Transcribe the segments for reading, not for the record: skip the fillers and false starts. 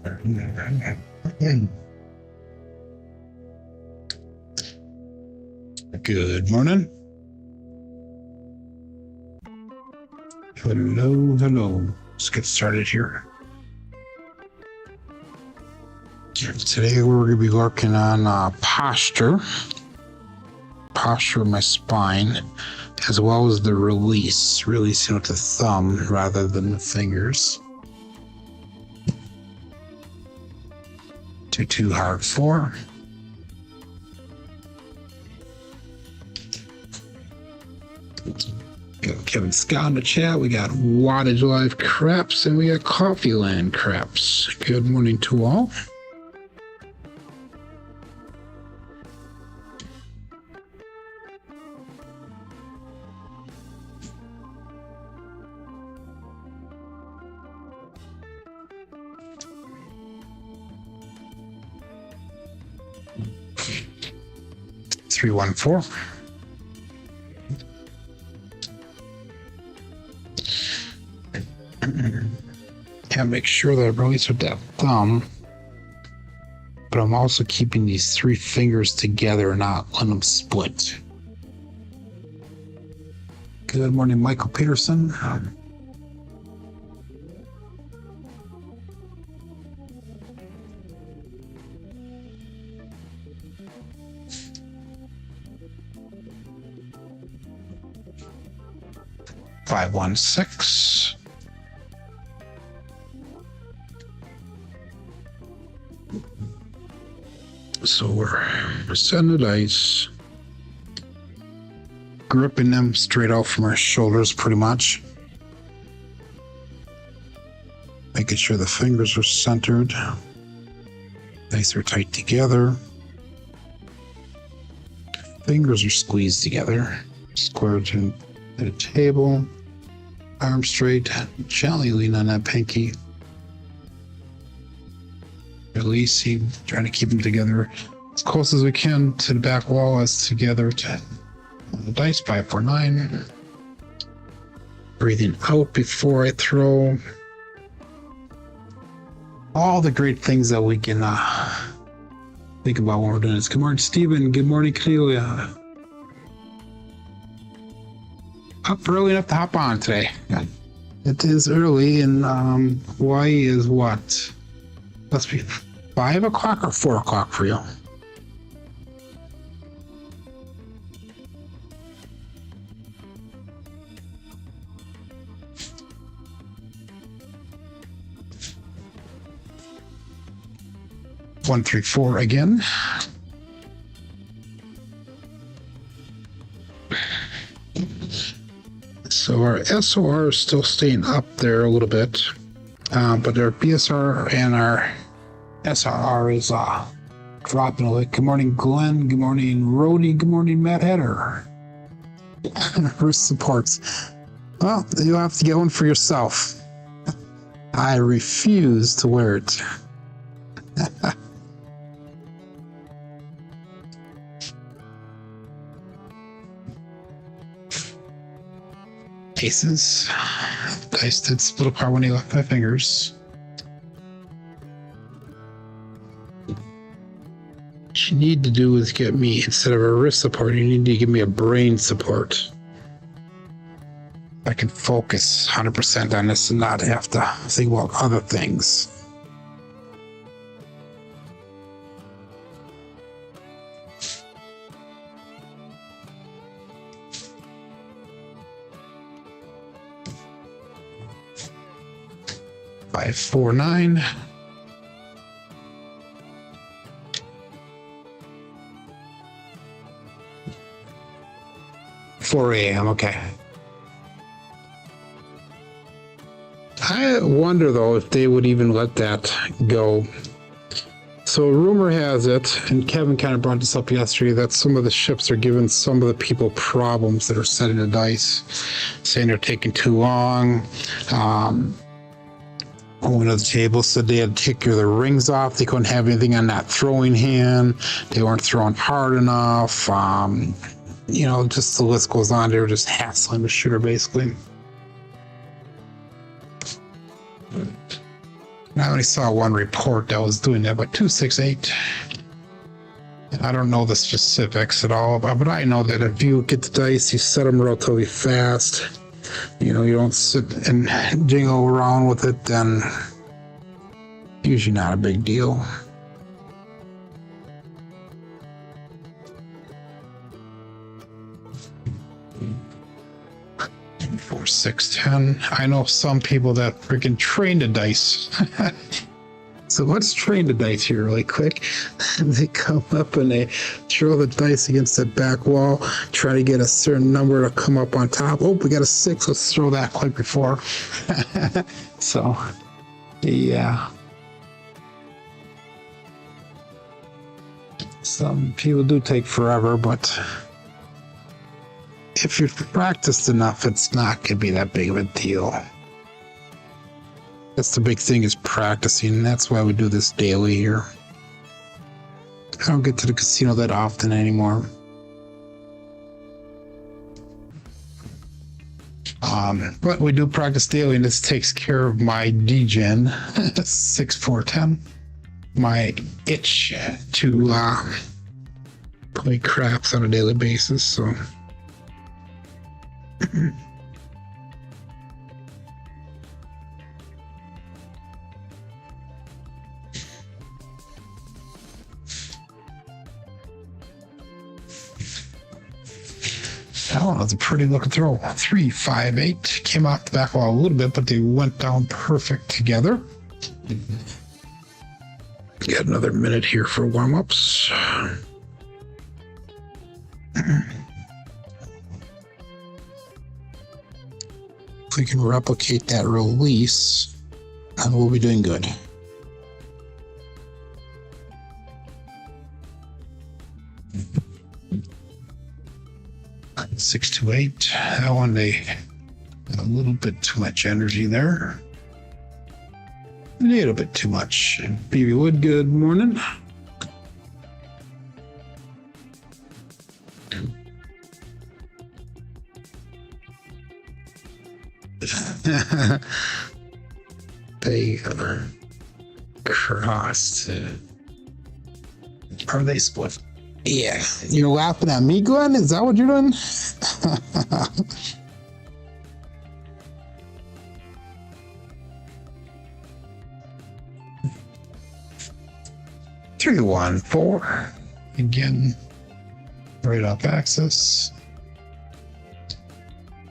Good morning. Hello. Let's get started here. Today we're going to be working on posture of my spine, as well as the releasing with the thumb rather than the fingers. 2 hard 4. Got Kevin Scott in the chat. We got Wattage Live Craps, and we got Coffee Land Craps. Good morning to all. Three, 1, 4. And make sure that I release with that thumb, but I'm also keeping these 3 fingers together, not letting them split. Good morning, Michael Peterson. Five, 1, 6. So we're setting the dice, gripping them straight out from our shoulders pretty much. Making sure the fingers are centered, nice or tight together. Fingers are squeezed together, squared to the table, arm straight, gently lean on that pinky. Releasing, trying to keep them together as close as we can to the back wall as together to the dice. 5, 4, 9. Breathing out before I throw. All the great things that we can think about when we're doing this. Good morning, Stephen. Good morning, Cornelia. Up early enough to hop on today. It is early, and Hawaii is what? Must be 5 o'clock or 4 o'clock for you. One, 3, 4 again. So our SOR is still staying up there a little bit. But our BSR and our SRR is dropping a little. Good morning, Glenn. Good morning, Rhodey. Good morning, Matt Header. Wrist supports. Well, you'll have to get one for yourself. I refuse to wear it. Aces. Dice did split apart when he left my fingers. What you need to do is get me, instead of a wrist support, you need to give me a brain support. I can focus 100% on this and not have to think about other things. Five, 4, 9. $4 a.m. Okay. I wonder though if they would even let that go. So rumor has it, and Kevin kind of brought this up yesterday, that some of the ships are giving some of the people problems that are setting the dice, saying they're taking too long. One of the tables said they had to take their rings off. They couldn't have anything on that throwing hand. They weren't throwing hard enough. You know, just the list goes on. They were just hassling the shooter, basically. I only saw one report that was doing that, but 268. I don't know the specifics at all, but I know that if you get the dice, you set them relatively fast. You know, you don't sit and jingle around with it, then usually not a big deal. Four, 6, 10. I know some people that freaking train the dice. So let's train the dice here really quick. They come up and they throw the dice against the back wall, try to get a certain number to come up on top. Oh, we got a 6. Let's throw that quick before. So, yeah. Some people do take forever, but if you've practiced enough, it's not going to be that big of a deal. That's the big thing, is practicing. That's why we do this daily here. I don't get to the casino that often anymore. But we do practice daily, and this takes care of my degen 6, 4, 10. My itch to play craps on a daily basis. So. Oh, that's a pretty looking throw. 3, 5, 8. Came off the back wall a little bit, but they went down perfect together. Got another minute here for warm-ups. If we can replicate that release, then we'll be doing good. Six to 8. That one, they had a little bit too much energy there. A little bit too much. BB Wood, good morning. They are crossed. Are they split? Yeah. You're laughing at me, Glenn? Is that what you're doing? 3, 1, 4. Again, right off axis.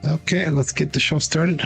Okay, let's get the show started.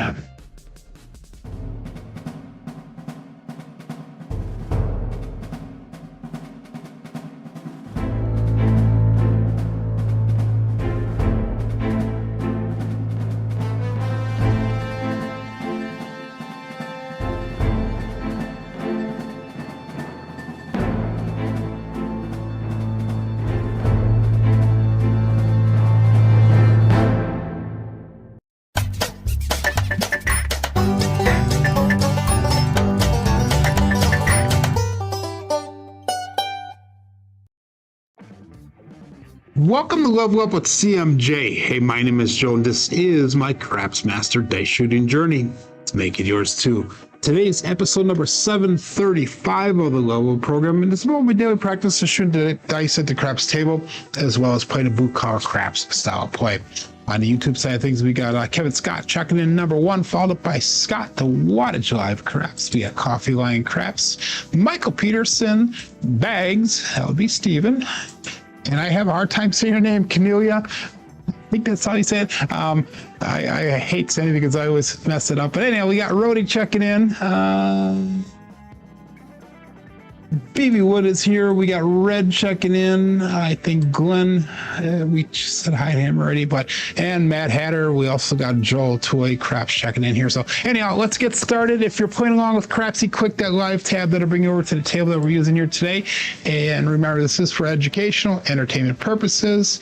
Welcome to Level Up with CMJ. Hey, my name is Joe, and this is my Craps Master Dice Shooting Journey. Let's make it yours too. Today's episode number 735 of the Level Up program, and this is what we daily practice to shoot the dice at the craps table, as well as play the blue collar craps style play. On the YouTube side of things, we got Kevin Scott checking in number 1, followed up by Scott the Wattage Live Craps. We got Coffee Lion Craps, Michael Peterson, Bags, that would be Steven. And I have a hard time saying her name, Cornelia. I think that's how you say it. I hate saying it because I always mess it up. But anyhow, we got Rody checking in. BB Wood is here. We got Red checking in. I think Glenn, we said hi to him already. And Matt Hatter. We also got Joel Toy Craps checking in here. So anyhow, let's get started. If you're playing along with Crapsee, click that live tab that'll bring you over to the table that we're using here today. And remember, this is for educational, entertainment purposes.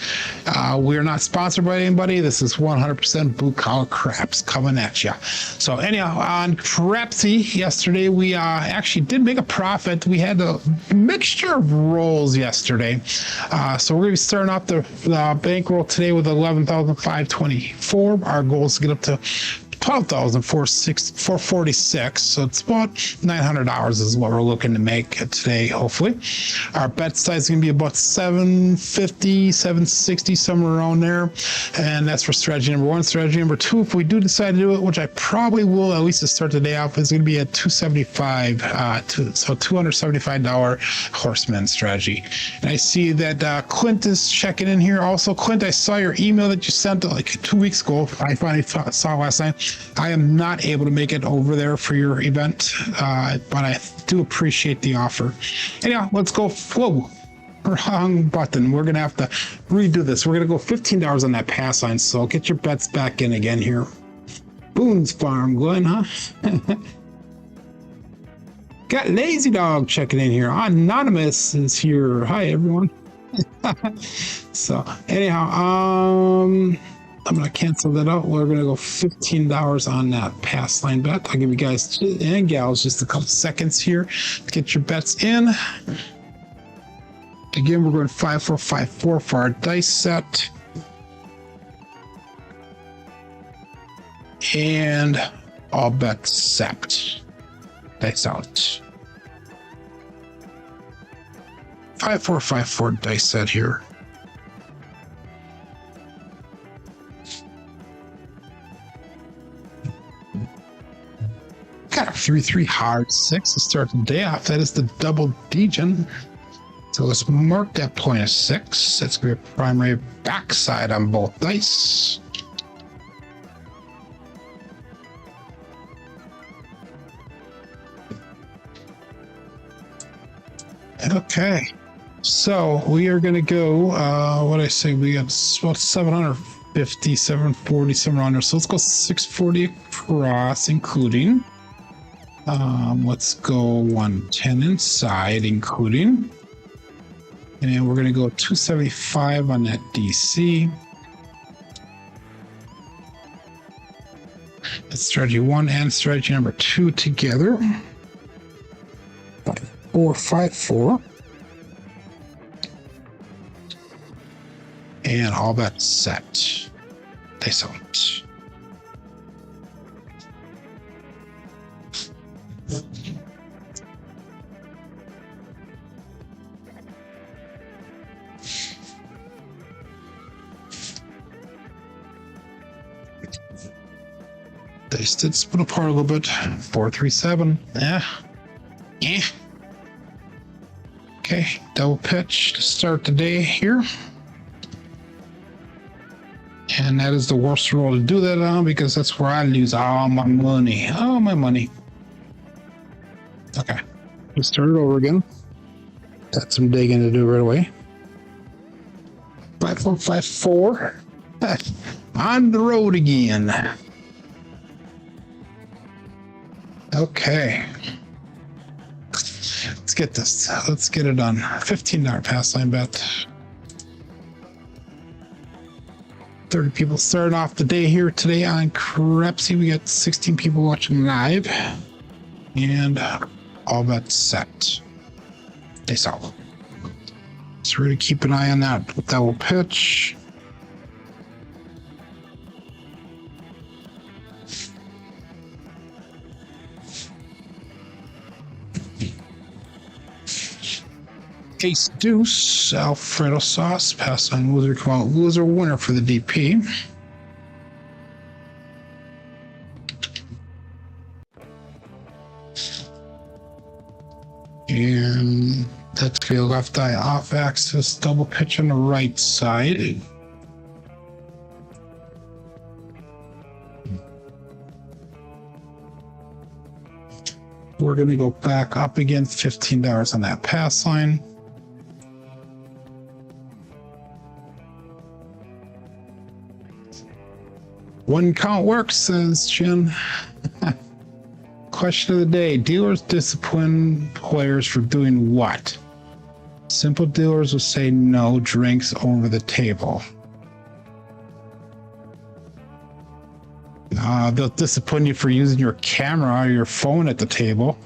We're not sponsored by anybody. This is 100% blue collar craps coming at you. So anyhow, on Crapsee yesterday, we actually did make a profit. We had a mixture of rolls yesterday. So we're going to be starting off the bankroll today with 11,524. Our goal is to get up to $12,446. So it's about $900 is what we're looking to make today, hopefully. Our bet size is going to be about 750, 760, somewhere around there. And that's for strategy number one. Strategy number two, if we do decide to do it, which I probably will, at least to start the day off, is going to be at $275, so $275 horseman strategy. And I see that Clint is checking in here. Also, Clint, I saw your email that you sent like 2 weeks ago. I finally saw last night. I am not able to make it over there for your event, but I do appreciate the offer. Anyhow, let's go. Whoa, wrong button. We're going to have to redo this. We're going to go $15 on that pass line. So get your bets back in again here. Boone's Farm, Glenn, huh? Got Lazy Dog checking in here. Anonymous is here. Hi, everyone. So anyhow, I'm going to cancel that out. We're going to go $15 on that pass line bet. I'll give you guys and gals just a couple seconds here to get your bets in. Again, we're going 5454 for our dice set. And all bets set. Dice out. 5454 dice set here. Got a 3-3 hard 6 to start the day off. That is the double degen. So let's mark that point as 6. That's going to be a primary backside on both dice. Okay. So we are going to go, what I say, we got about 750, 740, somewhere under. So let's go 640 across, including. Let's go 110 inside, including. And we're going to go 275 on that DC. That's strategy 1 and strategy number 2 together. 454. And all bets set. They sold. They did split apart a little bit. 437. Yeah. Okay, double pitch to start the day here. And that is the worst roll to do that on because that's where I lose all my money. All my money. Okay, let's start it over again. Got some digging to do right away. 5454. On the road again. Okay. Let's get this. Let's get it done. $15 pass line bet. 30 people starting off the day here today on Crapsee. We got 16 people watching live. And all bets set. They saw. So really keep an eye on that double pitch. Ace Deuce, Alfredo Sauce, pass on loser, come out loser, winner for the DP. And that's going to be left eye off axis, double pitch on the right side. We're going to go back up again, $15 on that pass line. One count works, says Chin. Question of the day. Dealers discipline players for doing what? Simple dealers will say no drinks over the table. They'll discipline you for using your camera or your phone at the table.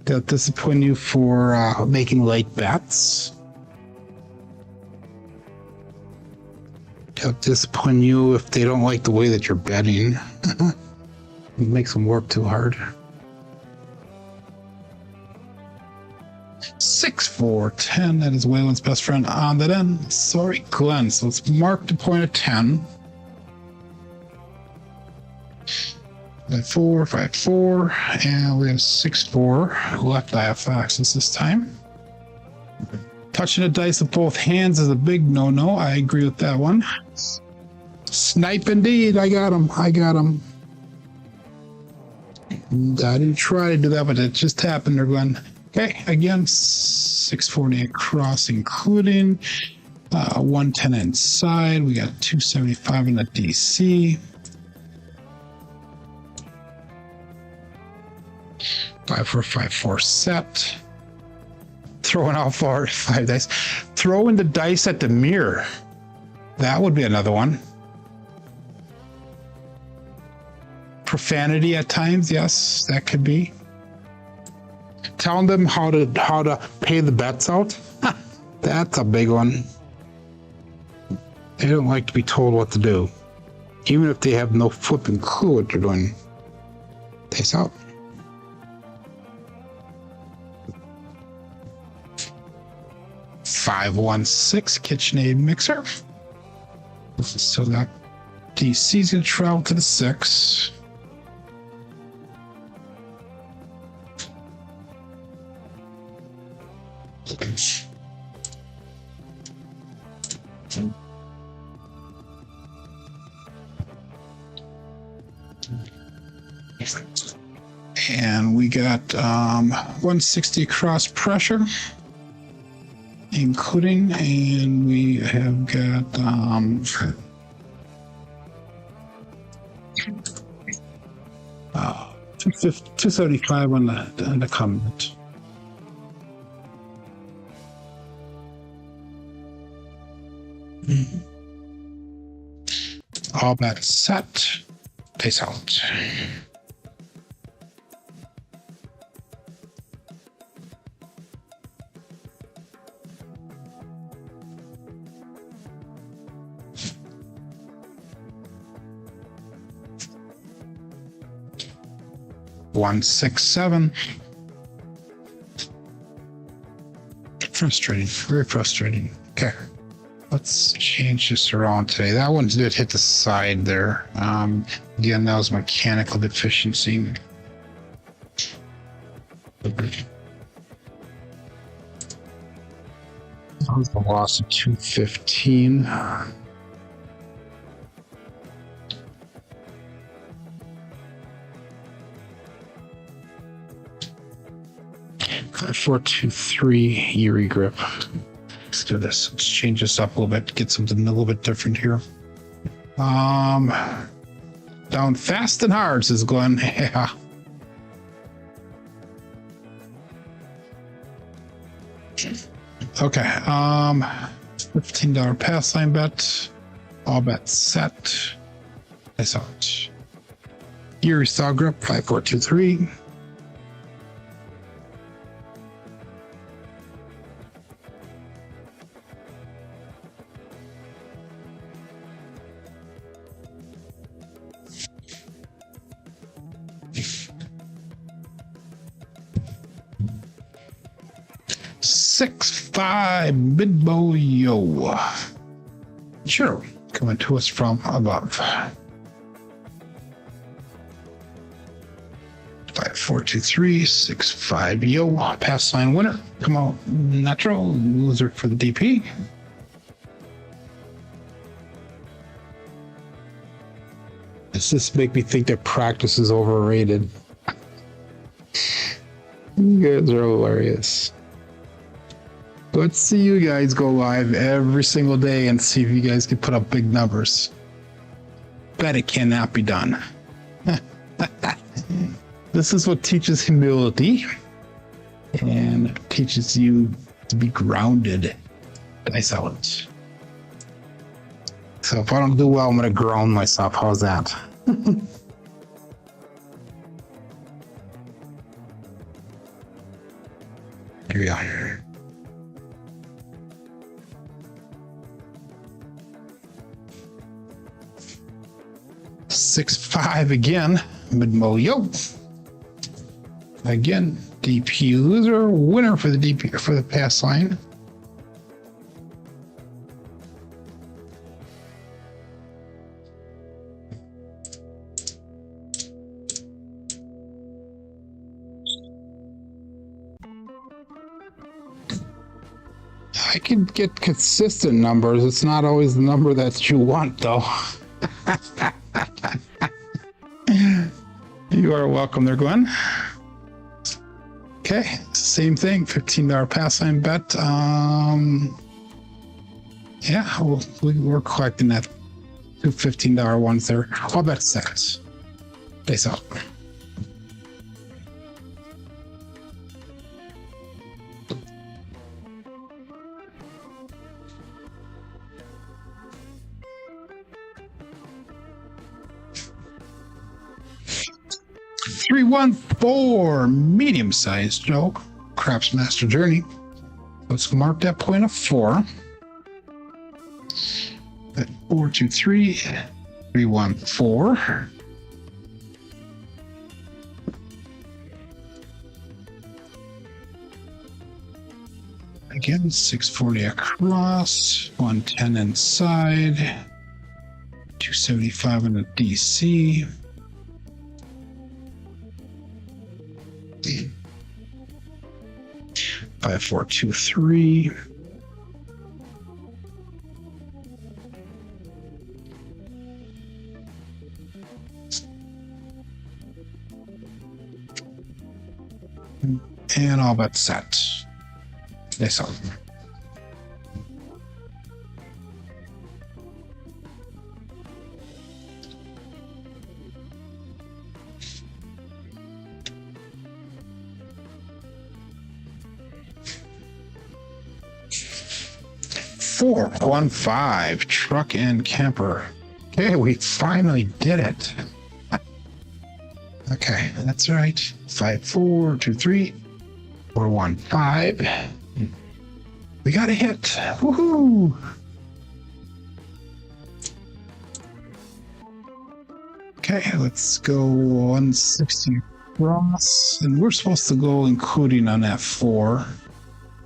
They'll discipline you for making late bets. They'll disappoint you if they don't like the way that you're betting. It makes them work too hard. 6, 4, 10. That is Waylon's best friend on that end. Sorry, Glenn. So let's mark the point of 10. 5, 4, 5, 4. And we have 6, 4. Left axis this time. Touching the dice with both hands is a big no-no. I agree with that one. Snipe indeed. I got him. I didn't try to do that, but it just happened there, Glenn. Okay, again, 640 across, including 110 inside. We got 275 in the DC. 5, 4, 5, 4 set. Throwing out 4, 5 dice. Throwing the dice at the mirror. That would be another one. Profanity at times, yes, that could be. Telling them how to pay the bets out. That's a big one. They don't like to be told what to do, even if they have no flipping clue what they're doing. Dice out. $516 KitchenAid mixer. So that DC's gonna travel to the 6. And we got 160 cross pressure, including, and we have got 275 on the comment. All bets set. Peace out. One, 6, 7. Frustrating, very frustrating. Okay, let's change this around today. That one did hit the side there. Again, that was mechanical deficiency. That was a loss of 215. 4, 2, 3 Erie grip. Let's do this. Let's change this up a little bit. Get something a little bit different here. Down fast and hard, says Glenn. Yeah. Okay. $15 pass line bet. All bets set. Nice out. Erie style grip. 5, 4, 2, 3. Six, 5 Midbow Yo. Sure, coming to us from above. 5, 4, 2, 3, 6, 5 Yo. Pass line winner. Come out natural. Loser for the DP. Does this make me think that practice is overrated? You guys are hilarious. Let's see you guys go live every single day and see if you guys can put up big numbers. Bet it cannot be done. This is what teaches humility and teaches you to be grounded. Dice out. So if I don't do well, I'm going to ground myself. How's that? Here we are. 6-5 again. Mid-mo yo. Again, DP loser, winner for the DP for the pass line. I can get consistent numbers. It's not always the number that you want, though. You are welcome there, Glenn. Okay, same thing. $15 pass line bet. Yeah, we're collecting that two $15 ones there. I'll bet sets. Face out. $314 medium-sized Joe Craps Master Journey. Let's mark that point of 4. At 423 314. Again, 640 across, 110 inside, 275 in the DC. 5423. And all but set. Nice one. $415 truck and camper. Okay, we finally did it. Okay, that's right. 5423 415. We got a hit. Woohoo! Okay, let's go 160 across, and we're supposed to go including on that 4.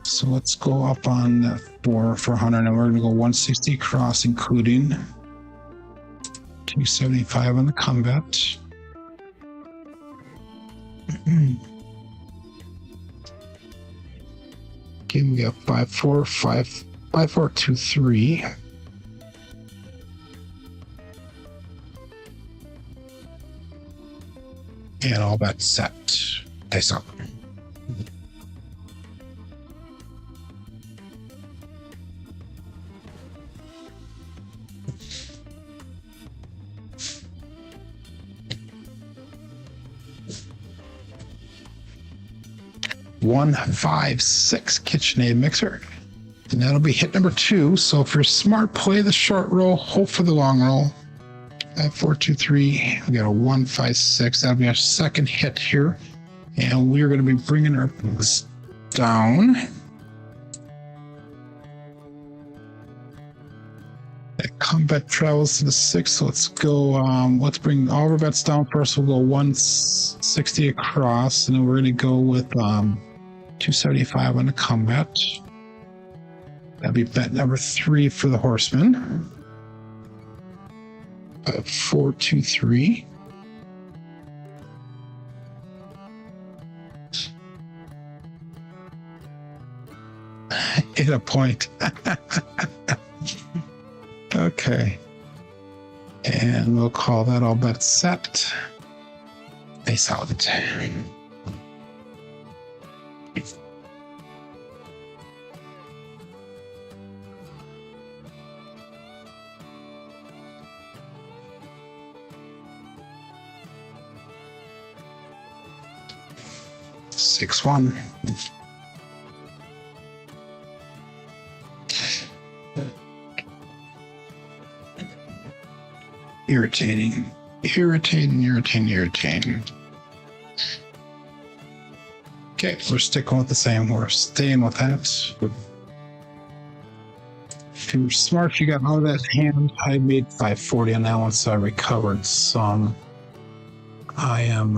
So let's go up on that 4 for 100, and we're going to go 160 across, including 275 on the combat. Okay, we got 5423. And all that set. Nice up. $156 KitchenAid mixer, and that'll be hit number 2. So if you're smart, play the short roll, hope for the long roll. At 423, we got a 156. That'll be our second hit here, and we're going to be bringing our books down. That combat travels to the 6. So let's go. Let's bring all of our bets down first. We'll go 160 across, and then we're going to go with 275 on the combat. That'll be bet number 3 for the horseman. 423. Hit a point. Okay. And we'll call that all bet set. Face out. Six one. Irritating. Okay, we're sticking with the same. We're staying with that. If you're smart, you got all that hand. I made 540 on that one, so I recovered some. I am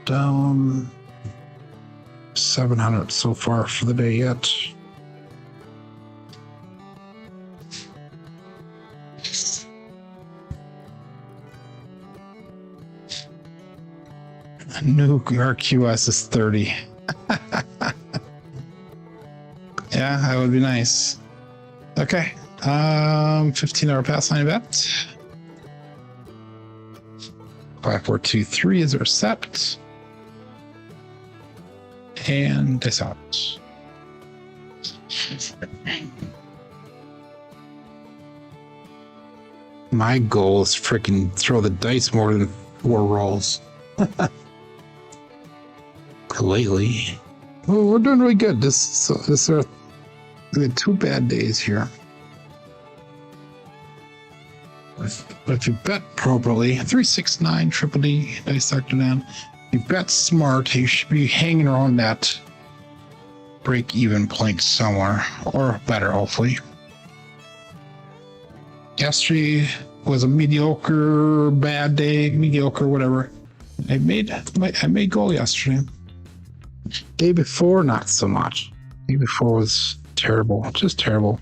down 700 so far for the day yet. New RQS is 30. Yeah, that would be nice. Okay. 15-hour pass line bet. 5423 is our set. And dice out. My goal is freaking throw the dice more than 4 rolls. Lately. Well, we're doing really good. This we had 2 bad days here. But if you bet appropriately, 369 triple D dice doctor down. If you bet smart, you should be hanging around that break-even point somewhere, or better, hopefully. Yesterday was a mediocre, bad day, mediocre, whatever. I made goal yesterday. Day before, not so much. Day before was terrible, just terrible.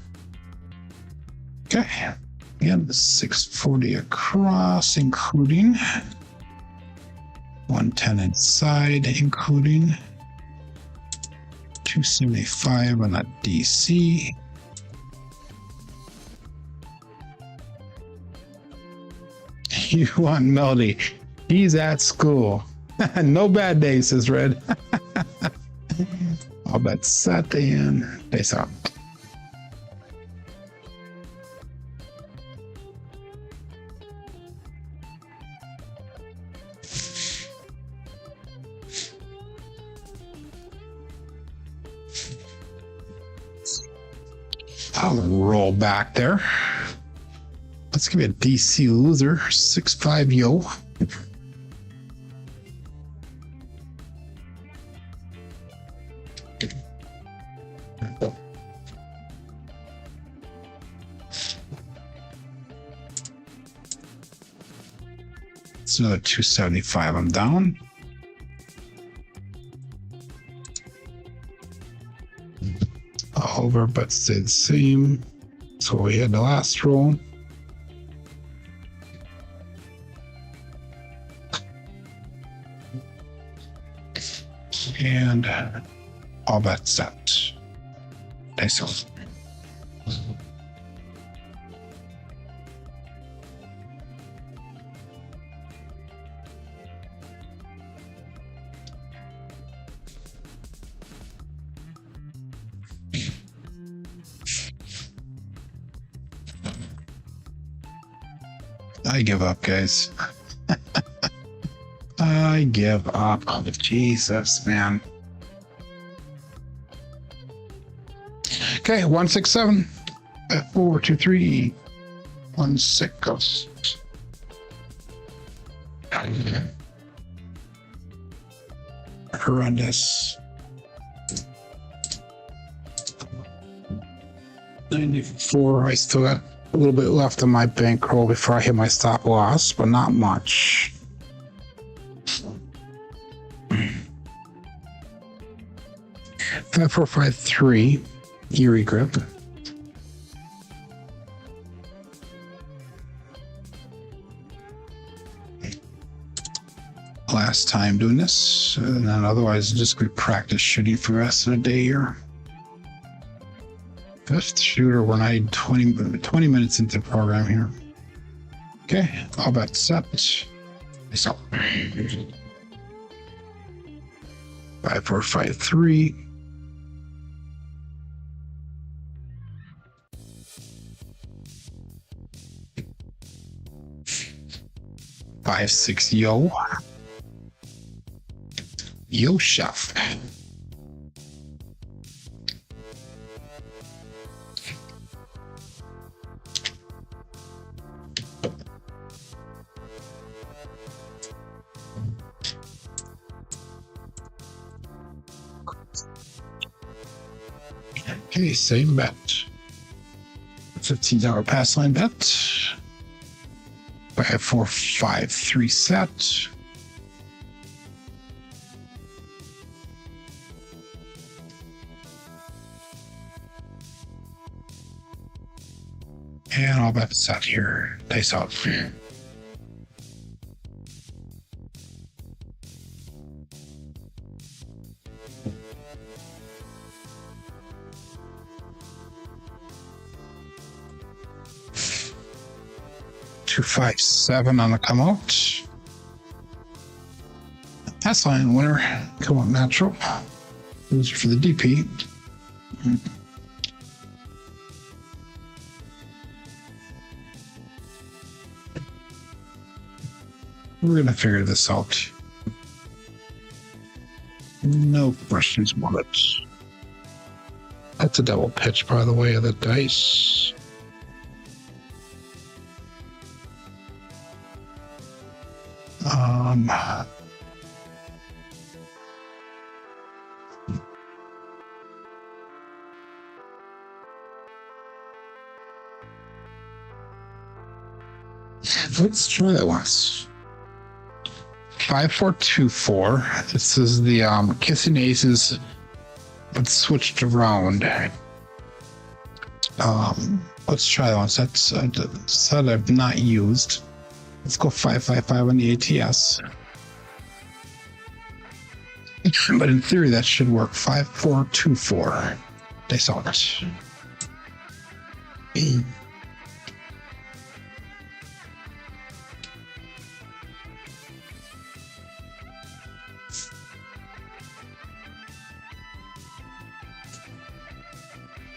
Okay, again, 640 across, including 110 inside, including 275 on that DC. You want Melody? He's at school. No bad days, says Red. I'll bet set and face out. I'll roll back there. Let's give me a DC loser. 6-5 yo. It's another 275. I'm down. Over, but stayed the same. So we had the last roll. And all that set. Nice. I give up, guys. I give up. Oh, Jesus, man. Okay, 167. 423. 16. Horrendous. 94. I still got a little bit left on my bankroll before I hit my stop loss, but not much. Five, 4, 5, 3. Erie grip. Last time doing this, and then otherwise just be practice shooting for the rest of the day here. Fifth shooter when I 20 minutes into the program here. Okay, all bet set. So 5, 4, 5, 3. 5, 6 yo. Yo chef. Okay, same bet. $15 pass line bet. 5, 4, 5, 3 set. And all bet set here. Dice out. Two, 5, 7 on the come out. Pass line winner. Come out natural. Loser for the DP. We're gonna figure this out. No questions about it. That's a double pitch, by the way, of the dice. Let's try that once. 5, 4, 2, 4. This is the kissing aces, but switched around. Let's try that once. That's a set I've not used. Let's go 5, 5, 5 on the ATS. But in theory, that should work. 5, 4, 2, 4. Dice out.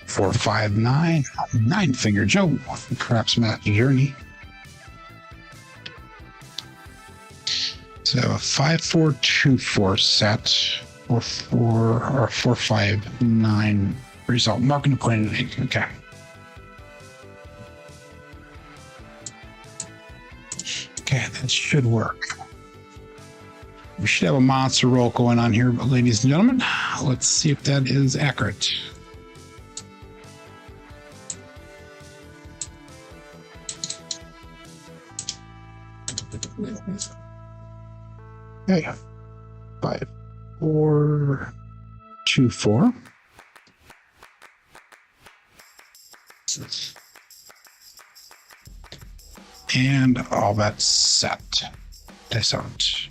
4, 5, 9. 9-finger Joe. Perhaps Matt Journey. So a 5, 4, 2, 4 set, or 4, 5, 9 result. Marking the point. Okay. Okay, that should work. We should have a monster roll going on here, ladies and gentlemen. Let's see if that is accurate. Okay. 5, 4, 2, 4. And all that's set. Dice out.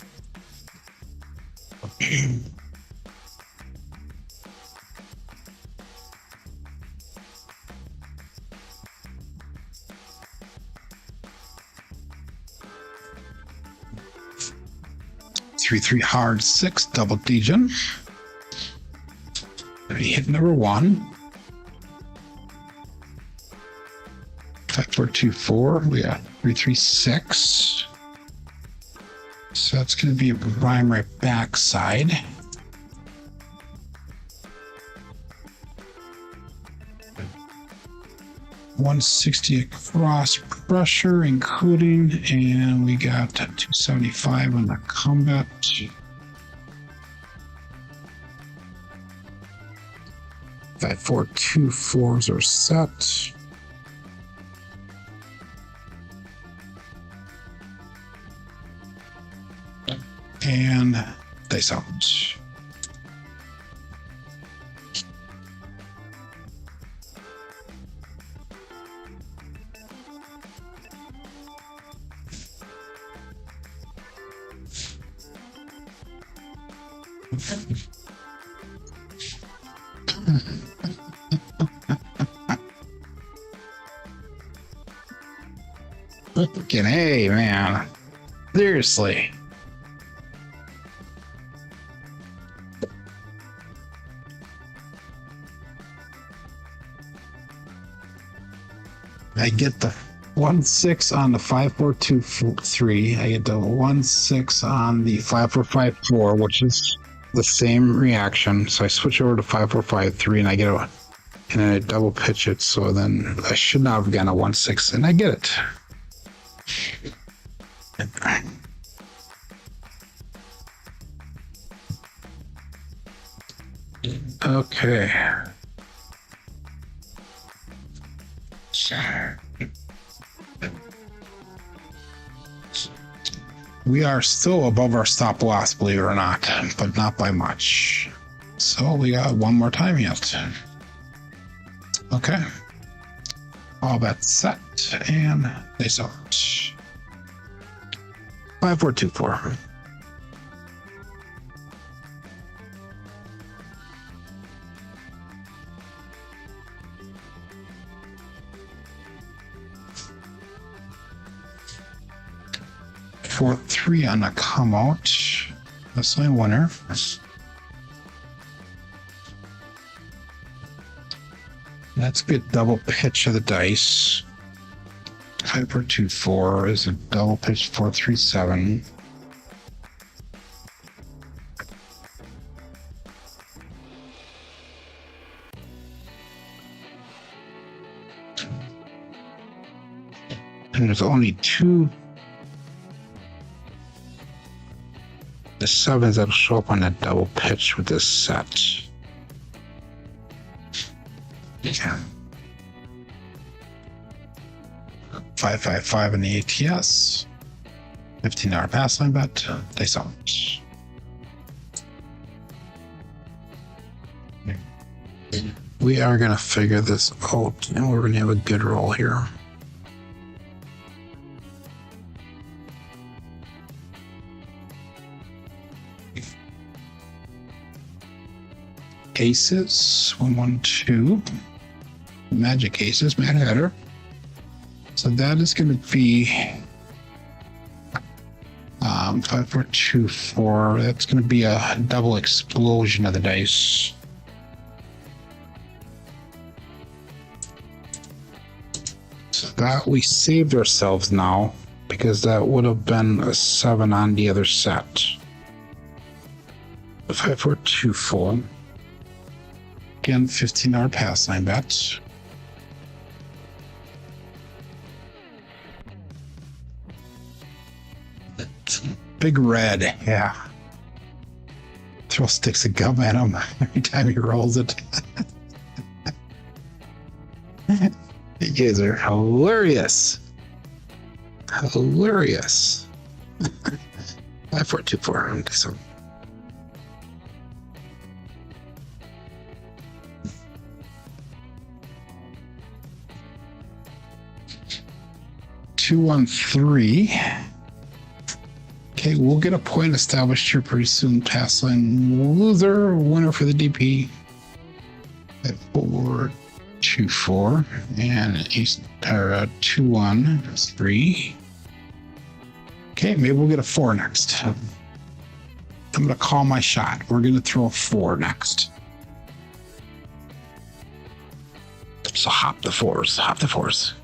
3, 3 hard 6 double degen. Hit number 1. 5, 4, 2, 4. We got 3, 3, 6. So that's going to be a rhyme right backside. $160 across pressure, including, and we got $275 on the combat. 5, 4, 2, 4s are set. And dice out. Fucking hey, man. Seriously. I get the 1-6 on the 5, 4, 2, 3. I get the 1-6 on the 5, 4, 5, 4, which is the same reaction. So I switch over to 5, 4, 5, 3, and I get a, and I double pitch it. So then I should not have gotten a 1-6, and I get it. Okay. We are still above our stop loss, believe it or not, but not by much. So we got one more time yet. Okay. All bets set, and they saw it. 5424. For 3 on the come out. That's my winner. That's a good double pitch of the dice. 5424 is a double pitch 437. And there's only 2. The 7s that'll show up on that double pitch with this set. Yeah. 555 in the ATS. $15 pass line bet. They saw it. We are going to figure this out, and we're going to have a good roll here. Aces, 112. Magic aces, Mad Hatter. So that is going to be 5424. That's going to be a double explosion of the dice. So that we saved ourselves now, because that would have been a 7 on the other set. 5424. Again, $15 pass line bet. Big red, yeah. Throw sticks of gum at him every time he rolls it. You guys are hilarious. Hilarious. 5424. So. Two on 3. Okay, we'll get a point established here pretty soon. Pass line loser, winner for the DP at 424 and 2-1-3. Okay, maybe we'll get a 4 next. I'm gonna call my shot. We're gonna throw a 4 next. So hop the 4s. Hop the 4s.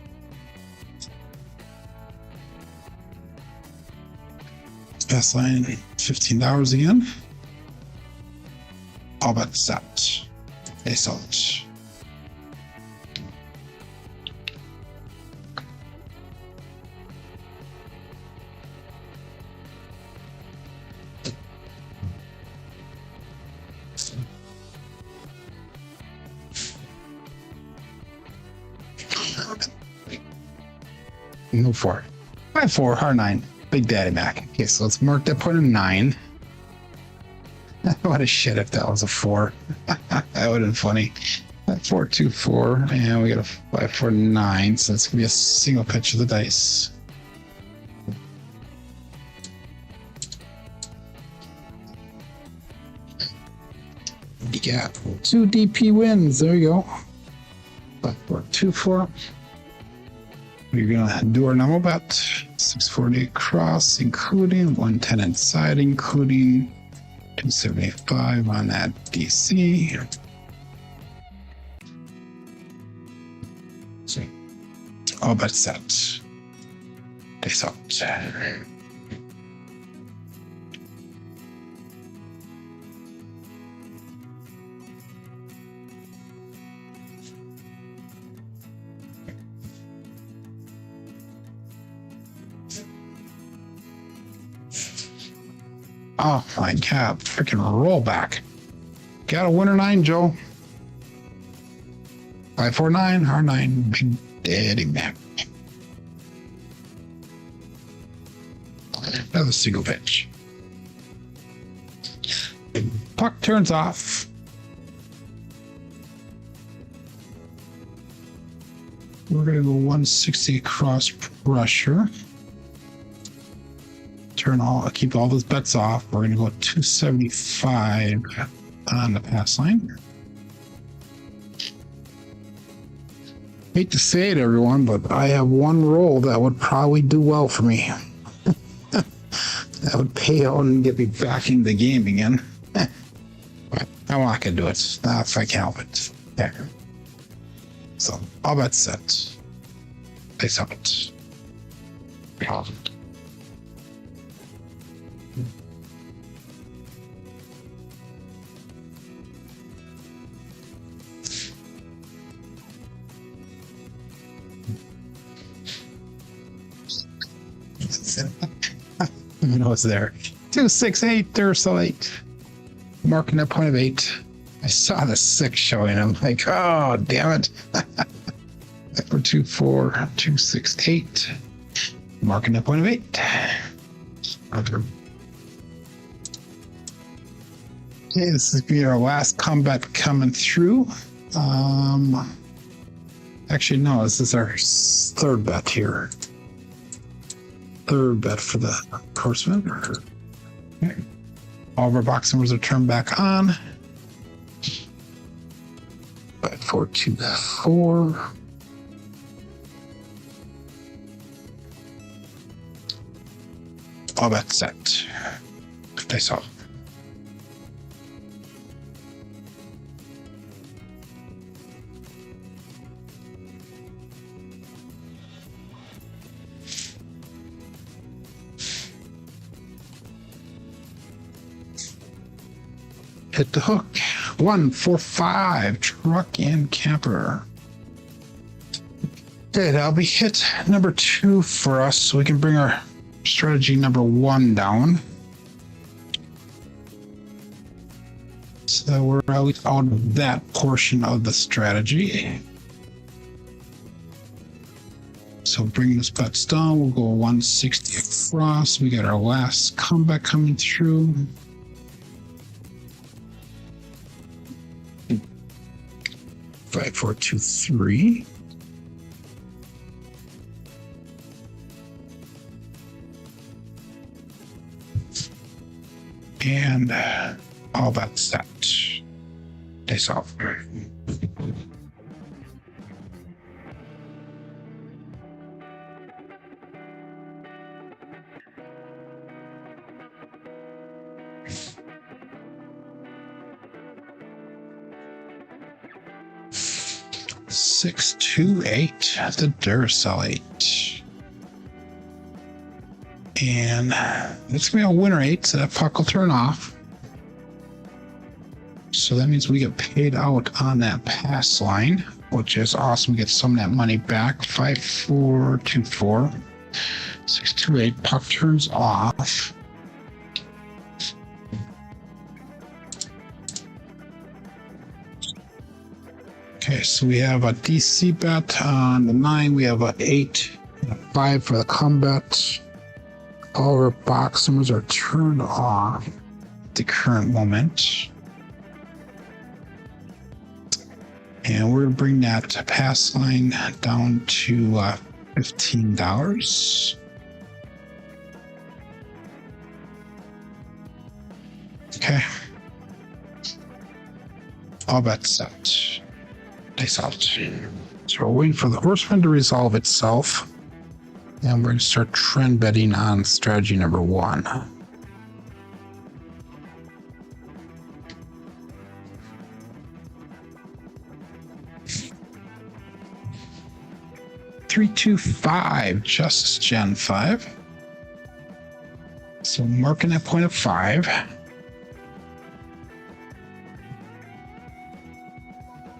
Pass line $15 again. All bet set. They saw it. No 4. 5-4, hard 9. Big Daddy Mac. Okay, so let's mark that point of 9. What a shit if that was a 4. That would have been funny. 424, and we got a 549, so it's gonna be a single pitch of the dice. You got 2 DP wins. There you go. 5424. We're gonna do our normal bet. 640 across, including 110 inside, including 275 on that DC. All bet set. Face out. Oh my God, freaking rollback. Got a winner 9, Joe. 549, R9, Big Daddy map. Another single pitch. Puck turns off. We're going to go 160 cross pressure. Keep all those bets off. We're going to go 275 on the pass line. Hate to say it, everyone, but I have one roll that would probably do well for me. That would pay out and get me back into the game again. But I'm not going to do it. Not if I can help it. Yeah. So, all bets set. They sell it. You know it's there. 268 Dursolate. Marking a point of 8. I saw the 6 showing. I'm like, oh, damn it. For 24, 268. Marking a point of 8. Okay, this is be our last combat coming through. Actually, no, this is our third bet here. Third bet for the horseman. Okay. All of our box numbers are turned back on. 5, 4, 2, 4. All bets set. Dice off. Hit the hook. 1, 4, 5. Truck and camper. Okay, that'll be hit number 2 for us, so we can bring our strategy number 1 down. So we're out of that portion of the strategy. So bring this bets down. We'll go 160 across. We got our last comeback coming through. 5, 4, 2, 3. And all that's set. Dice off. Six, 2, 8. The Dursolate. And it's gonna be a winner 8, so that puck will turn off. So that means we get paid out on that pass line, which is awesome. We get some of that money back. 5, 4, 2, 4. 6, 2, 8. Puck turns off. Okay, so we have a DC bet on the 9. We have an 8 and a 5 for the combat. All our box numbers are turned off at the current moment. And we're going to bring that pass line down to $15. Okay. All bets set. Dice out. So we're waiting for the horseman to resolve itself. And we're going to start trend betting on strategy number 1. Three, 2, 5, Justice Gen 5. So marking that point of 5.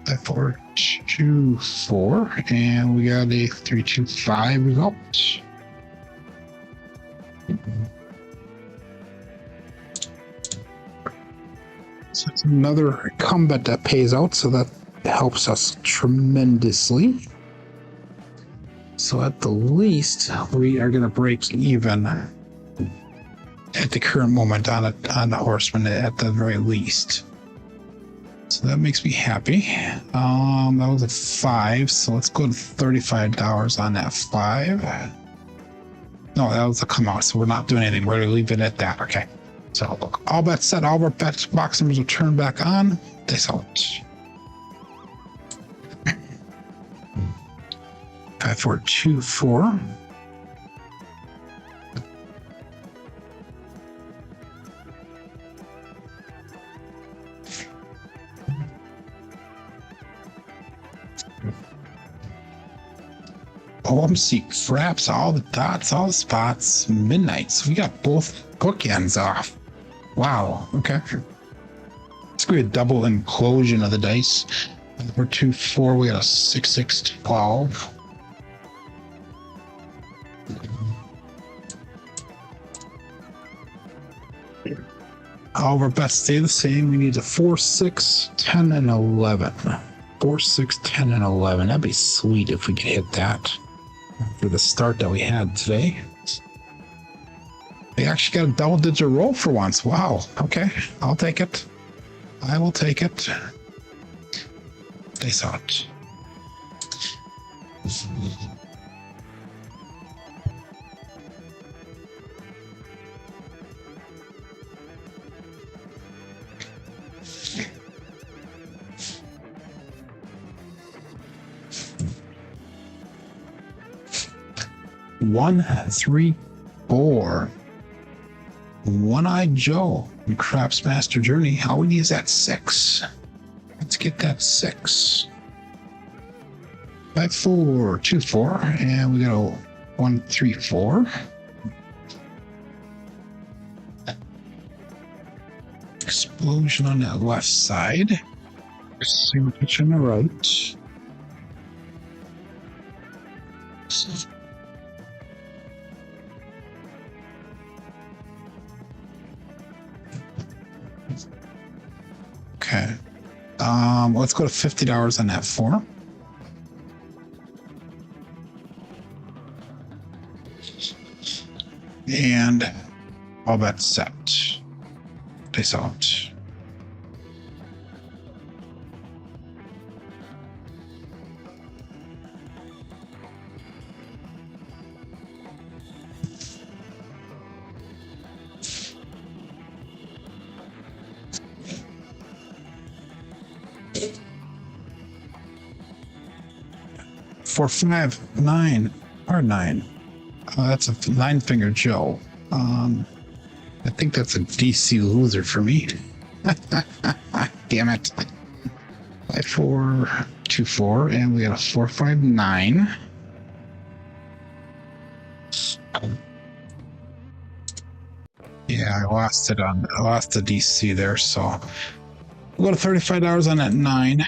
5, 4, 2, 4, and we got a 3, 2, 5 result. So it's another combat that pays out, so that helps us tremendously. So at the least, we are going to break even at the current moment on the horseman at the very least. So that makes me happy. That was a 5, so let's go to $35 on that 5. No, that was a come out, so we're not doing anything. We're going to leave it at that. Okay. So look, all bets set, all our bet box numbers will turn back on. This out. 5, 4, 2, 4. OMC Crapsee, all the dots, all the spots, midnights. We got both bookends off. Wow. Okay. It's gonna be a double implosion of the dice. We're 2, 4. We got a 6, 6, 12. All of our bets stay the same. We need a 4, 6, 10, and 11. 4, 6, 10, and 11. That'd be sweet if we could hit that for the start that we had today. We actually got a double-digit roll for once. Wow. Okay. I'll take it. I will take it. Face out. One, 3, 4. One-Eyed Joe and Craps Master Journey. All we need is that 6. Let's get that 6. 5, 4, 2, 4, and we got a 1, 3, 4. Explosion on that left side. Sandwich on the right. Okay. Let's go to $50 on that 4. And all bets set. Face out. For 5, 9, or 9. That's a 9-finger Joe. I think that's a DC loser for me. Damn it. 5, 4, 2, 4, and we got a 4, 5, 9. Yeah, I lost the DC there, so we'll go to $35 on that 9.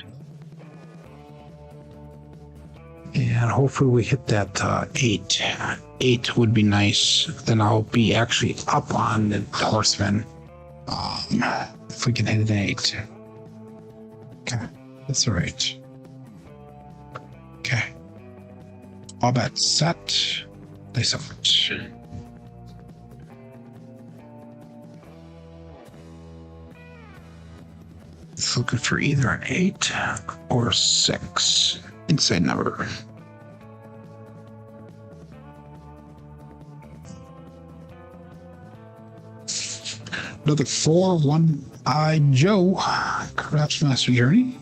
And hopefully we hit that 8. 8 would be nice. Then I'll be actually up on the horseman. If we can hit an 8. Okay, that's all right. Okay. All bets set. Place up. It's looking for either an 8 or 6. Inside number. Another 4, One-Eyed Joe, Craps Master Journey.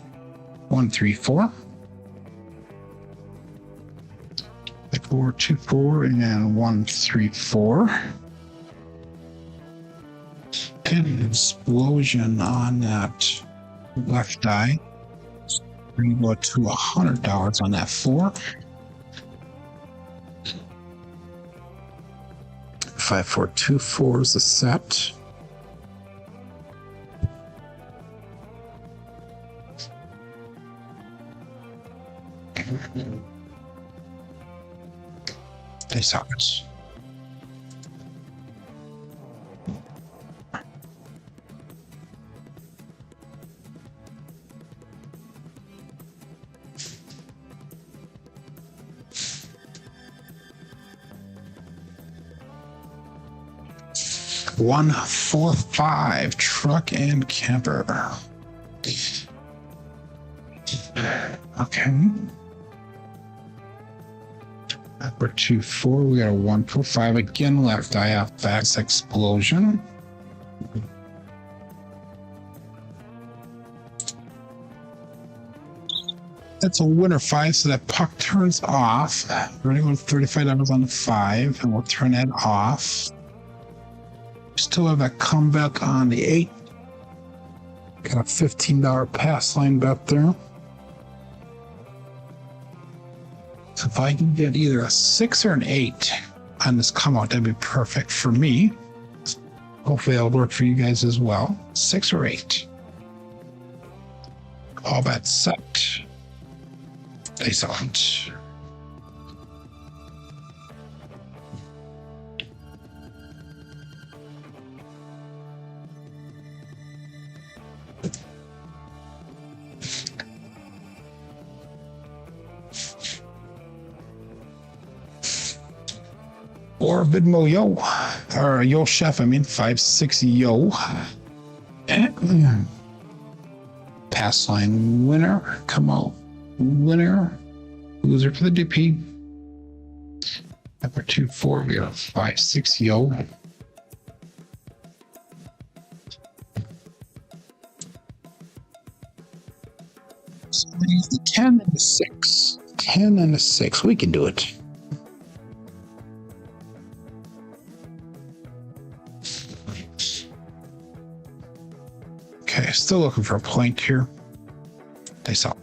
1, 3, 4. 4, 2, 4, and 1, 3, 4. An explosion on that left eye. We're going to go to $100 on that 4. 5, 4, 2, 4 is the set. They sockets. 145 truck and camper. Okay. Number 2-4, we got a 145 again. Left eye off fast explosion. That's a winner 5, so that puck turns off. We're going to go to $35 on the 5, and we'll turn that off. Still have that comeback on the 8. Got a $15 pass line bet there. So if I can get either a 6 or an 8 on this come out, that'd be perfect for me. Hopefully that'll work for you guys as well. 6 or 8. All bets set. Dice out. Or Vidmo Yo, or Yo Chef, 5-6 Yo. Pass line winner, come out winner, loser for the DP. Number 2-4, we got 5-6 Yo. So we use the 10 and the 6. 10 and the 6, we can do it. Okay, still looking for a point here. Dice out.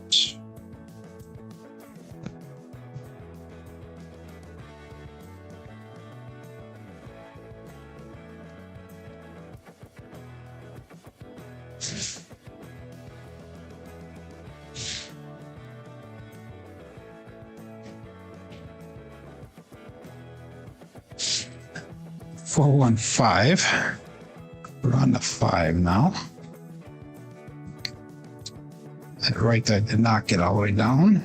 Four, 1, 5. We're on the 5 now. Right, that did not get all the way down.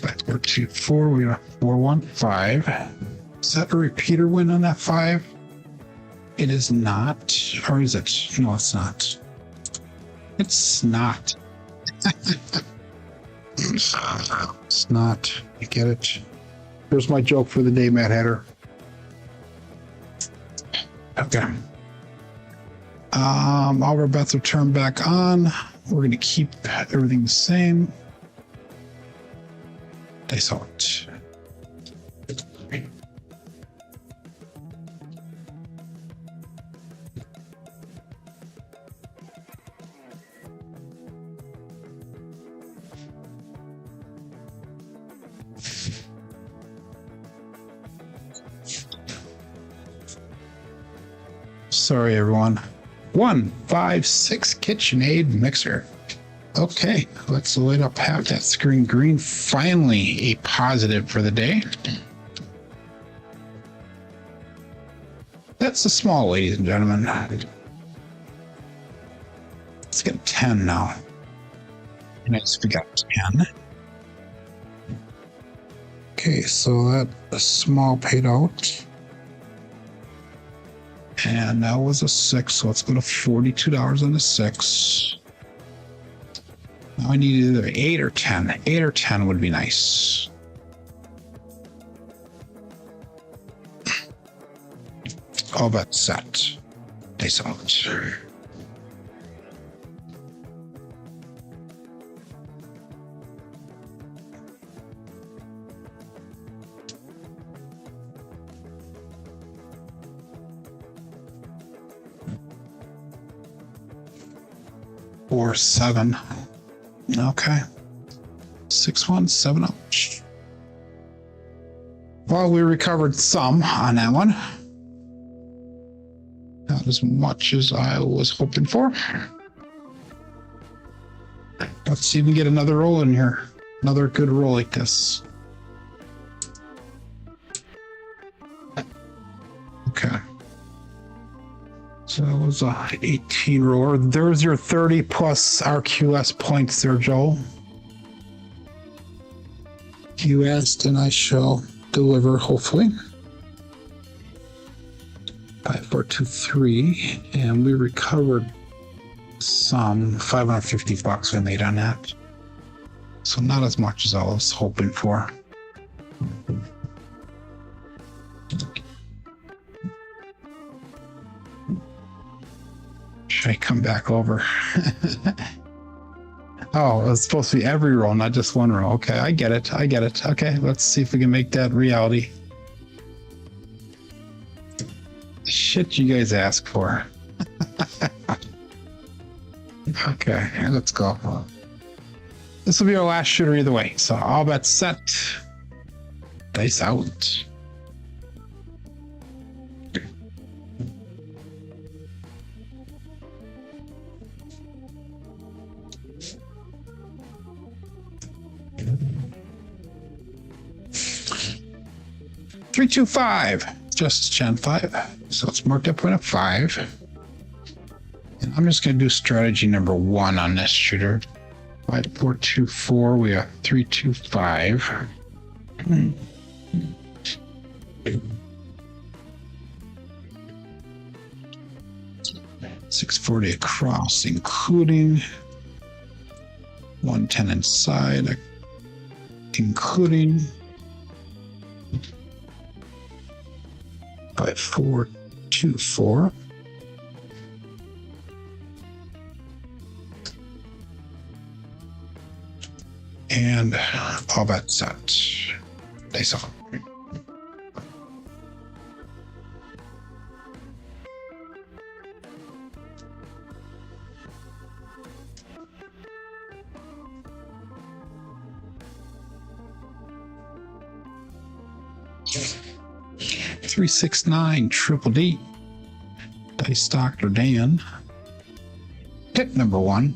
Back to 2-4, we got 4-1-5. Is that a repeater win on that 5? It is not, or is it? No, it's not. It's not. It's not. You get it? Here's my joke for the day, Mad Hatter. Okay. All our bets are turned back on. We're going to keep everything the same. Dice out. Sorry, everyone. 1-5-6 KitchenAid mixer. Okay, let's light up half that screen green. Finally, a positive for the day. That's a small, ladies and gentlemen. Let's get a 10 now. Nice, we got 10. Okay, so that a small paid out. And that was a 6, so let's go to $42 on the 6. Now I need either 8 or 10. 8 or 10 would be nice. All bets set. Dice out. Or 7. Okay. 6-1, 7-0. Well, we recovered some on that one. Not as much as I was hoping for. Let's see if we can get another roll in here. Another good roll like this. Okay. So that was a 18 roller. There's your 30 plus RQS points there, Joel. You asked and I shall deliver, hopefully. 5423, and we recovered some $550 we made on that. So not as much as I was hoping for. Should I come back over? Oh, it's supposed to be every roll, not just one roll. Okay, I get it. I get it. Okay, let's see if we can make that reality. Shit you guys ask for. Okay, let's go. This will be our last shooter either way. So all bets set. Dice out. Three, 2, 5. Just Gen 5. So it's marked up at 5. And I'm just going to do strategy number 1 on this shooter. 5, 4, 2, 4. We have 3, 2, 5. 640 across, including 110 inside, including 5, 4, 2, 4. And all that set. They saw. Three, 6, 9, triple D. Dice Dr. Dan. Hit number 1.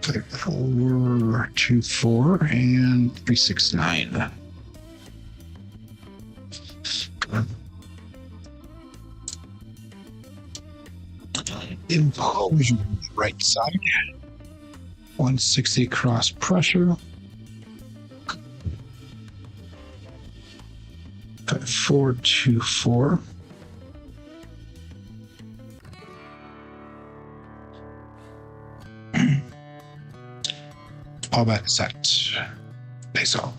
5, 4, 2, 4, and 3, 6, 9. Implosion on the right side. 160 cross pressure. 5, 4, 2, 4. All that set. They saw.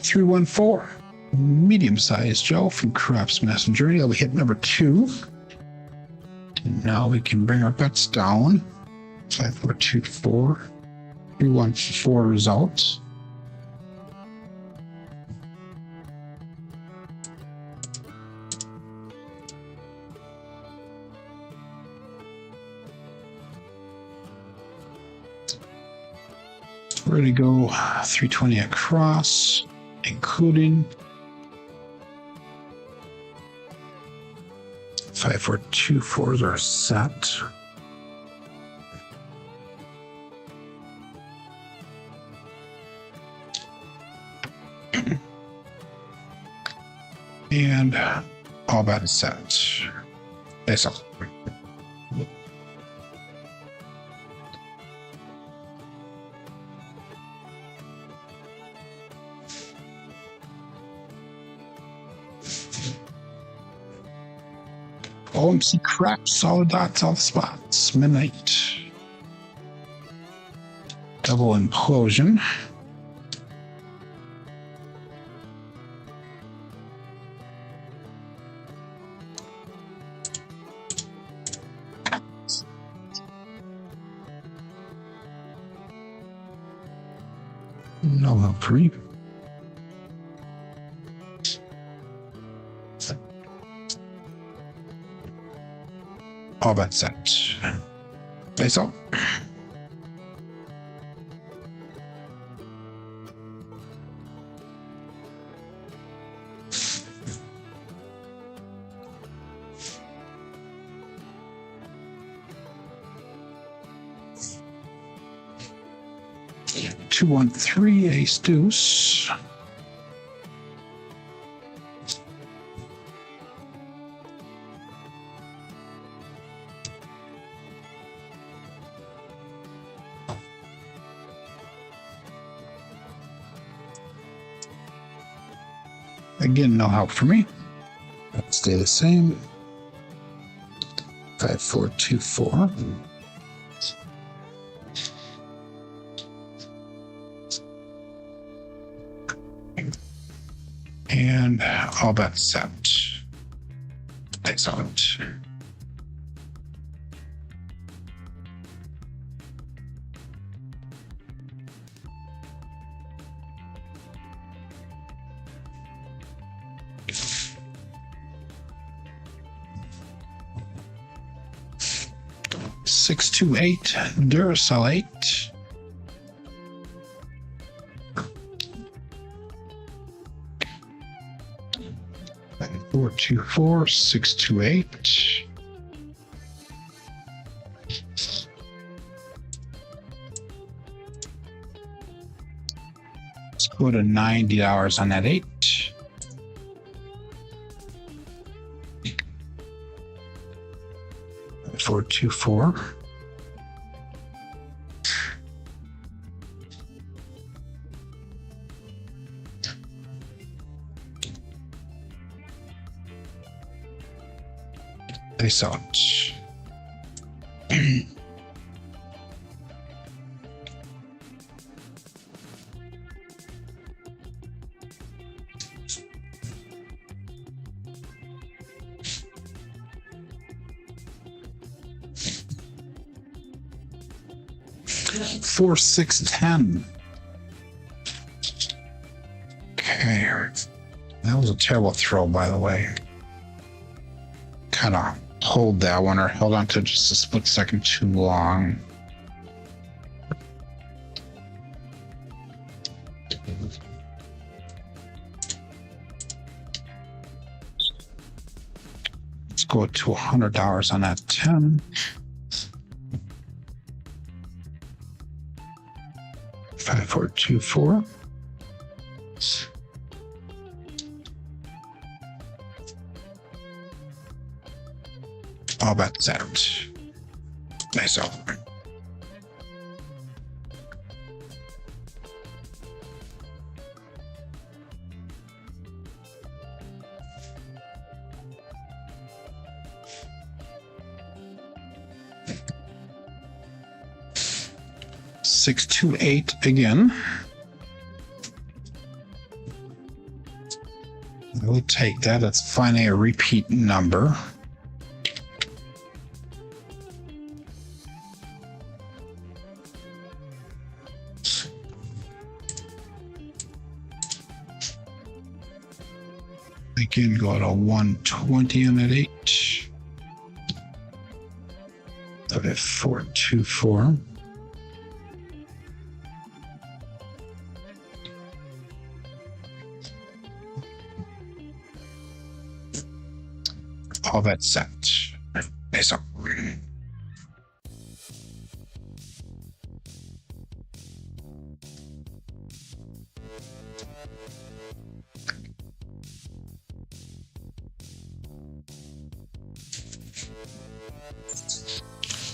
Three, 1, 4. Medium-sized Joe from Crapsee Messenger. That'll be hit number 2. And now we can bring our bets down. 5, 4, 2, 4. 3, 1, 4 results. We're going to go 320 across, including 5, 4, 2, 4s are set. And all that is set. That's all. OMC crap, solid dots, all the spots. Midnight. Double implosion. No, 3. All that set. Face up. 213 ace deuce. Again, no help for me. Let's stay the same. 5, 4, 2, 4. And all bets set. Excellent. Six, 2, 8, Duracell 8. Four, 2, 4, 6, 2, 8. Let's go to $90 on that 8. 4, 2, 4. They saw it. Four, 6, 10. Okay, that was a terrible throw, by the way. Kind of hold that one or held on to just a split second too long. Let's go to $100 on that 10. 5, 4, 2, 4. All bets out. Nice offer. Six, 2, 8 again. I will take that. That's finally a repeat number. Again, go to 120 on that 8. Okay, 4, 2, 4. All that set. Nice up.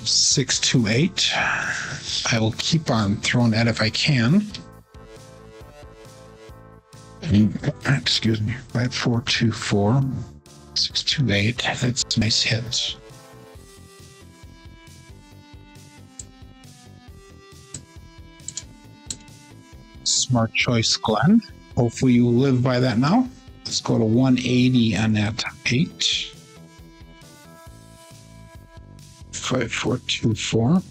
Six, 2, 8. I will keep on throwing that if I can. Excuse me. 5, 4, 2, 4. 6, 2, 8. That's a nice hit. Smart choice, Glenn. Hopefully you live by that now. Let's go to 180 on that 8. 5, 4, 2, 4.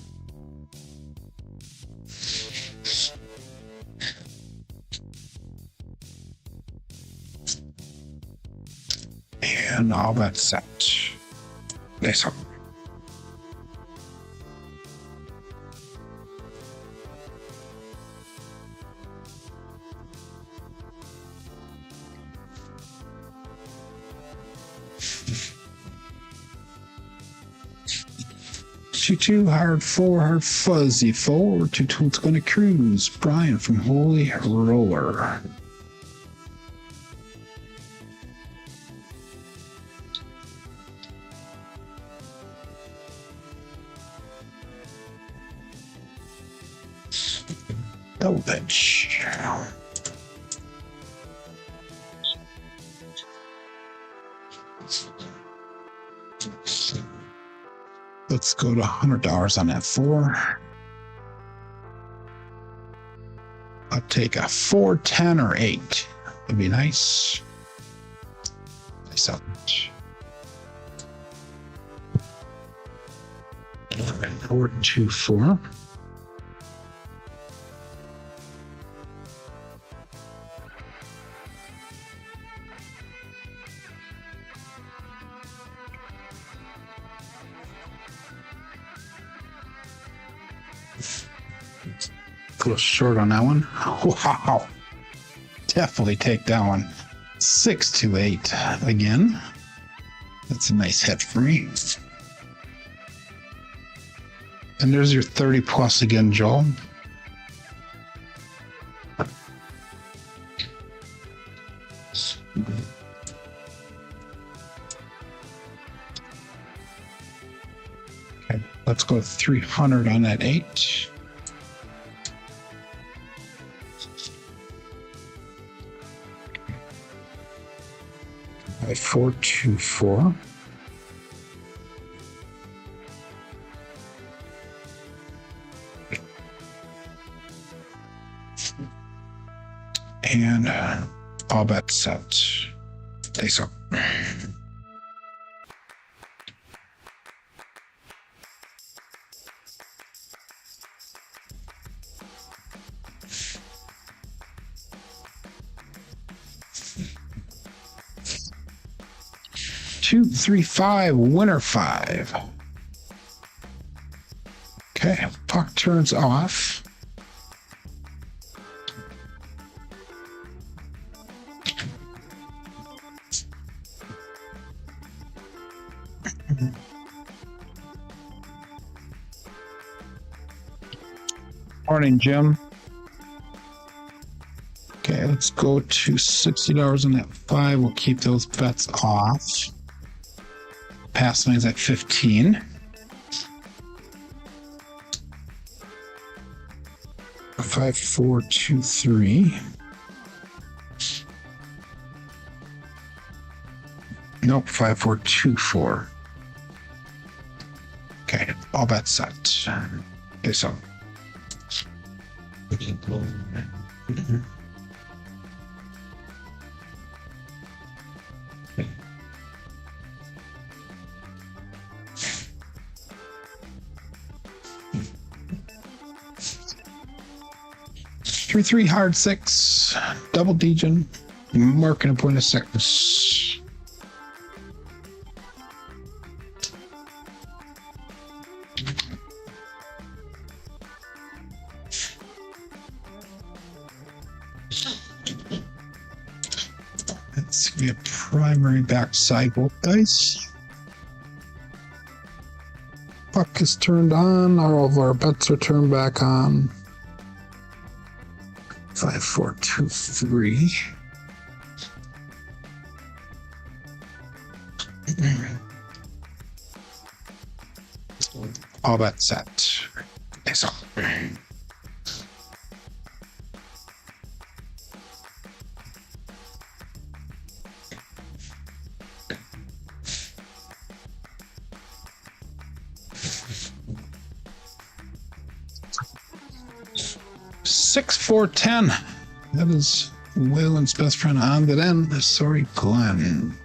And all that's set. Nice up. 622, hard 4, hard fuzzy 4, 22, it's going to cruise. Brian from Holy Roller. Double pitch. Let's go to $100 on that 4. I'll take a 4, 10, or 8. Would be nice. Nice up. 4, 2, 4. A little short on that one. Wow. Definitely take that one. 6 to 8 again. That's a nice hit for me. And there's your 30 plus again, Joel. Okay, let's go 300 on that 8. All right, 4, 2, 4. And all bets set. Face up. Two, 3, 5, winner 5. Okay, puck turns off. Morning, Jim. Okay, let's go to $60 on that 5. We'll keep those bets off. Pass line's at 15. A 5, 4, 2, 3. Nope, 5, 4, 2, 4. Okay, all bets set. Okay, so. Three, 3, hard 6, double degen, marking a point of 6. That's gonna be a primary backside both dice. Puck is turned on, all of our bets are turned back on. 5, 4, 2, 3. All that set. That's all. Six, 4, 10. That is Waylon's best friend on the end. Sorry, Glenn.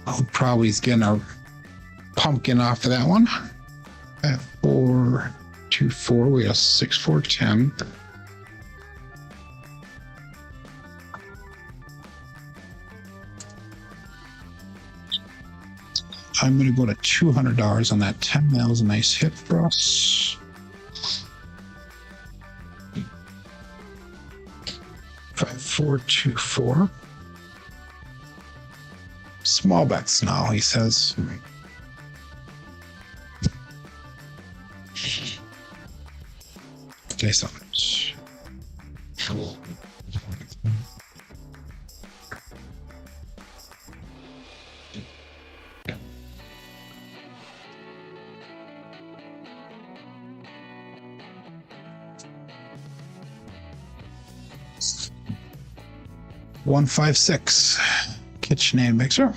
Oh, probably is getting a pumpkin off of that one. 4, 2, 4. We got 6, 4, 10. I'm going to go to $200 on that 10. That was a nice hit for us. 5, 4, 2, 4. Small bets now, he says. Dice on it. $156 KitchenAid mixer. I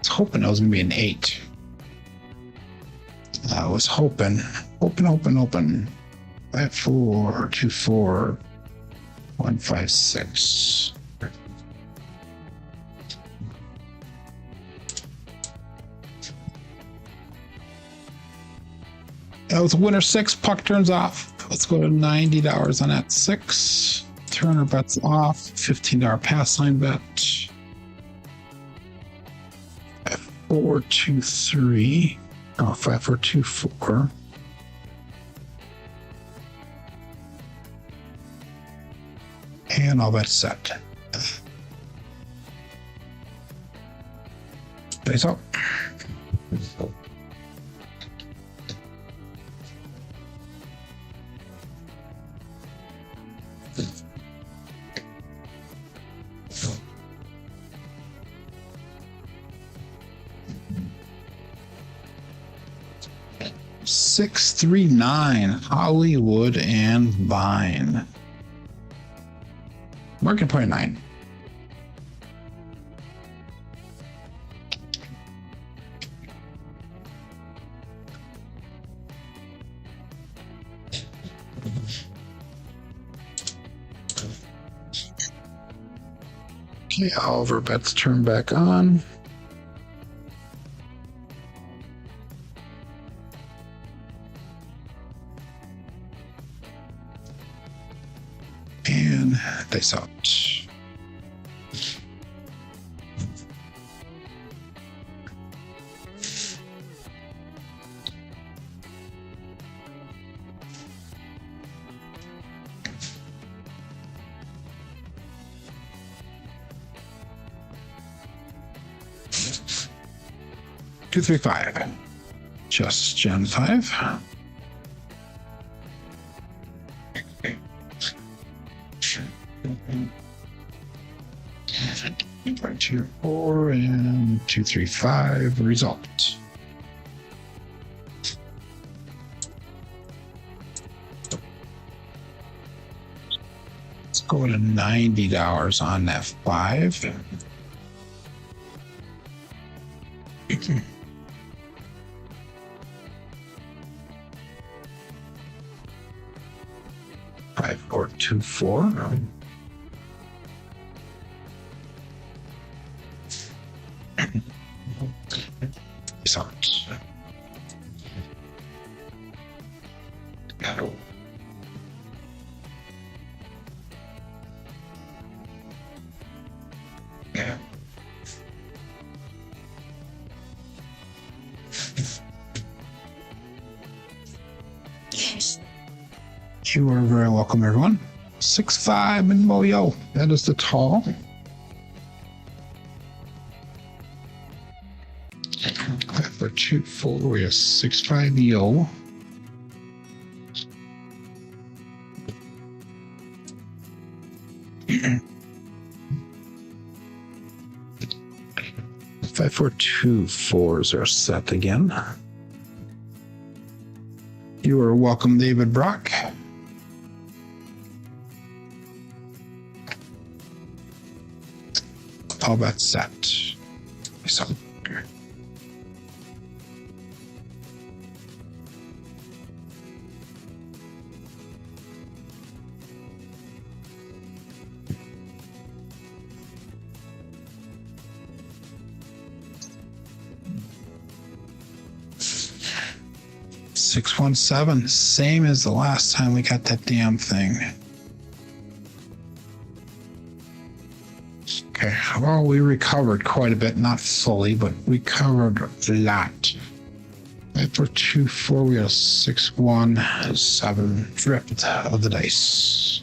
was hoping it was gonna be an 8. I was hoping. 5424 156. That was winner 6. Puck turns off. Let's go to $90 on that 6. Turner bets off. $15 pass line bet. 5423. Oh, 5424. And all that's set. Dice up. $639 Hollywood and Vine. Market point 9. Okay, Oliver bets turn back on. And dice out. Two, 3, 5. Just Gen 5. Right, 2, 4, and 2, 3, 5. Result. Let's go to $90 on that 5. 5, 4, 2, 4. You are very welcome, everyone. 6'5" and Moyo. That is the tall. For 2, 4, we have 6'5" yo. Five, 4, 2, 4s are set again. You are welcome, David Brock. All that set. So. $617, same as the last time we got that damn thing. Okay, well, we recovered quite a bit, not fully, but we covered a lot. 5, 4, 2, 4, we got a 6, 1, 7 drip of the dice.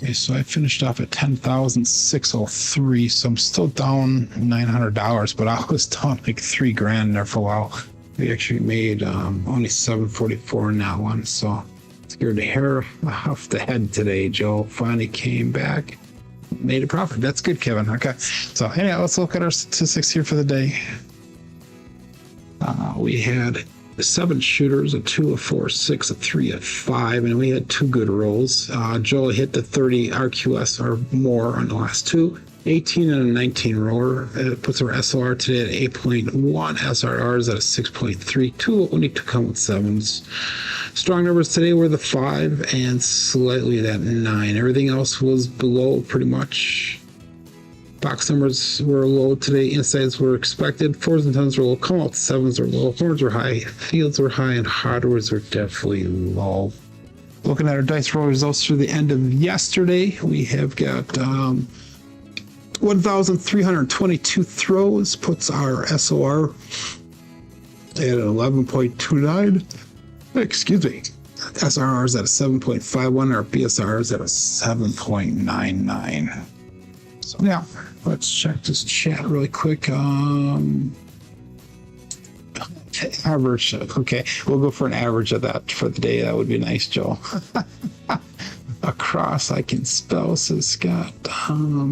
Okay, so I finished off at 10,603, so I'm still down $900, but I was down like $3,000 there for a while. We actually made only 744 in that one, so scared the hair off the head today. Joe finally came back, made a profit. That's good, Kevin. Okay, so anyhow, let's look at our statistics here for the day. We had 7 shooters, a 2, a 4, 6, a 3, a 5, and we had 2 good rolls. Joe hit the 30 RQS or more on the last 2, 18 and a 19 roller. It puts our SOR today at 8.1, SRRs at a 6.3, 2 only to come with 7s. Strong numbers today were the 5 and slightly that 9. Everything else was below pretty much. Box numbers were low today. Insides were expected. 4s and 10s were low. Come out 7s are low. Horns were high. Fields were high, and hardwares were definitely low. Looking at our dice roll results through the end of yesterday, we have got 1,322 throws. Puts our SOR at 11.29. Excuse me. SRR is at a 7.51. Our BSR is at a 7.99. So yeah, let's check this chat really quick. Average. Okay, we'll go for an average of that for the day. That would be nice, Joe. Across I can spell, says Scott.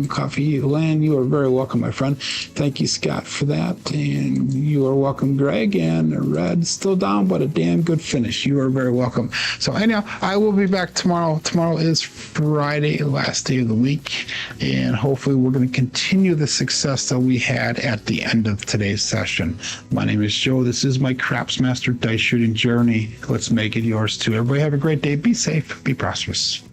Coffee Land, you are very welcome, my friend. Thank you, Scott, for that. And you are welcome, Greg. And Red, still down, but a damn good finish. You are very welcome. So anyhow, I will be back tomorrow. Tomorrow is Friday, last day of the week. And hopefully we're going to continue the success that we had at the end of today's session. My name is Joe. This is my Craps Master dice shooting journey. Let's make it yours too. Everybody have a great day. Be safe. Be prosperous.